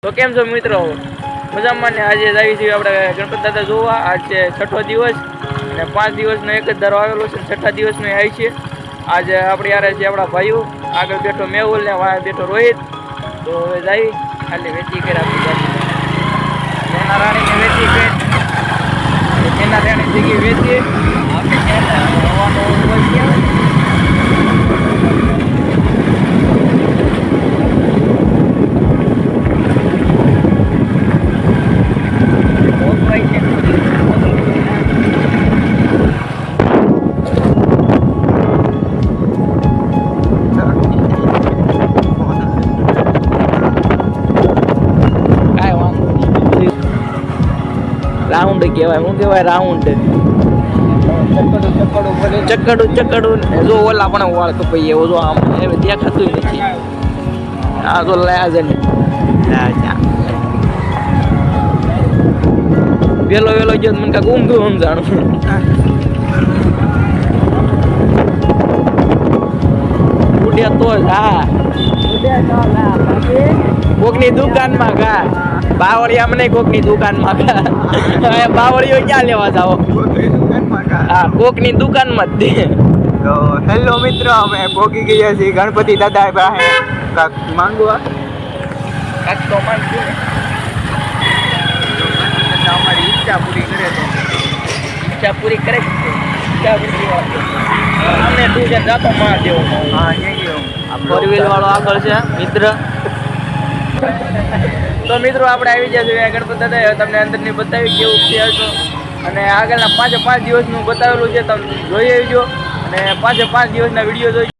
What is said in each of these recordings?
તો કેમ છો મિત્રો? મજામાં ને? આજે આવી છીએ આપણે ગણપત દાદા જોવા. આજ છે 6ઠો દિવસ અને 5 દિવસનો એક જ ધારો આવેલો છે. 6ઠા દિવસનો આવી છે. આજે આપણે યારે છે આપણા ભાઈઓ, આગળ બેઠો મેહુલ ને વાળા બેઠો રોહિત. તો હવે જઈ ખાલી વેચી કરી આપણી ગાડી એના રાણીને વેચી કરી એના રાણી જગ્યાએ વેચી આપણે હવાનો હોય રાઉન્ડ કહેવાય. શું કહેવાય? રાઉન્ડ ચકડું ચકડું જો ઓલા પણ વાળ કપાઈ એવો જો આમ દેખાતું નથી. આ તો લાયા છે ને વેલો વેલો ગયો મને કાંક ઊંધું સમજાણું. ઉડ્યા તો હા કોકની દુકાનમાં ઘા બાવળિયા મને કોકની દુકાનમાં ઘા બાવળીઓ ક્યાં લેવા જાવ? હા, કોકની દુકાનમાં જ દે. તો હેલો મિત્રો, અમે પહોંચી ગયા છીએ ગણપતિ દાદા પાસે. કાક માંગવા કાંક તો માંગશું ને અમારી ઈચ્છા પૂરી કરે તો ઈચ્છા પૂરી કરે છે. ઈચ્છા પૂરી અમને તું છે જાતો માં દેવો. હા ગયો ફોર વ્હીલ વાળો આગળ છે મિત્ર. તો મિત્રો આપણે આવી ગયા છે ગણપત દાદા. તમને અંદરની બતાવી કેવું છે અને આગળના 5 દિવસનું બતાવેલું છે. તમે જોઈ આવજો અને 5 દિવસના વિડીયો જોઈ.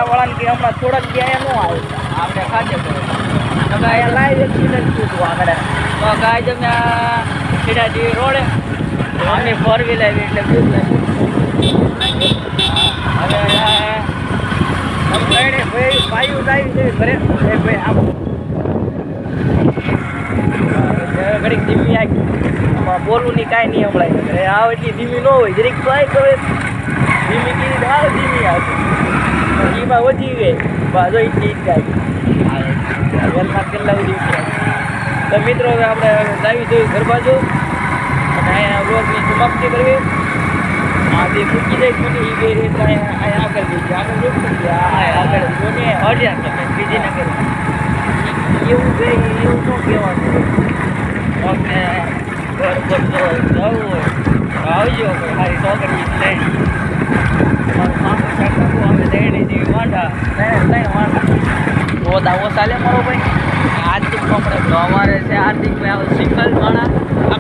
વાળાને કે હમણાં થોડાક ગયા ન આવે આપણે ખાતે પડે લાઈવ એક્સિડન્ટ થયું હતું આગળ તો ગાય તમે સીધા જેવી રોડે અમે ફોર વ્હીલ આવી એટલે હવે ભાઈ આવી છે ઘરે ભાઈ આવો ઘડીક ધીમી આવી બોલવું નહીં કાંઈ નહીં હમણાં ઘરે આવ એટલી ધીમી ન હોય જરીક તો આવી તો ધીમી કીધી તો હાવ ધીમી આવશે એમાં ઓછી ગઈ જો એટલી વેલમાં કેટલા બધી તો મિત્રો હવે આપણે લાવી જોયું ઘર બાજુ અને અહીંયા રોગની સમાપ્તિ કરવી આ જે ફૂકી જાય ફૂટી એ ગઈ રીતે અહીંયા આગળ જઈ આગળ જોઈ આગળ જોઈને અડ્યા તમે બીજી ન કરી એવું કંઈ એવું શું કહેવાનું ઓકે ઘર પર જો જવું હોય તો આવજો કોઈ સારી છોકરી લઈને મારું માથું શાકું અમે દેડી જેવી વાંઢા નહીં વાંઢા ઓછા લે મારો ભાઈ આર્થિક પકડે તો અમારે છે આર્થિક સિંગલ માણા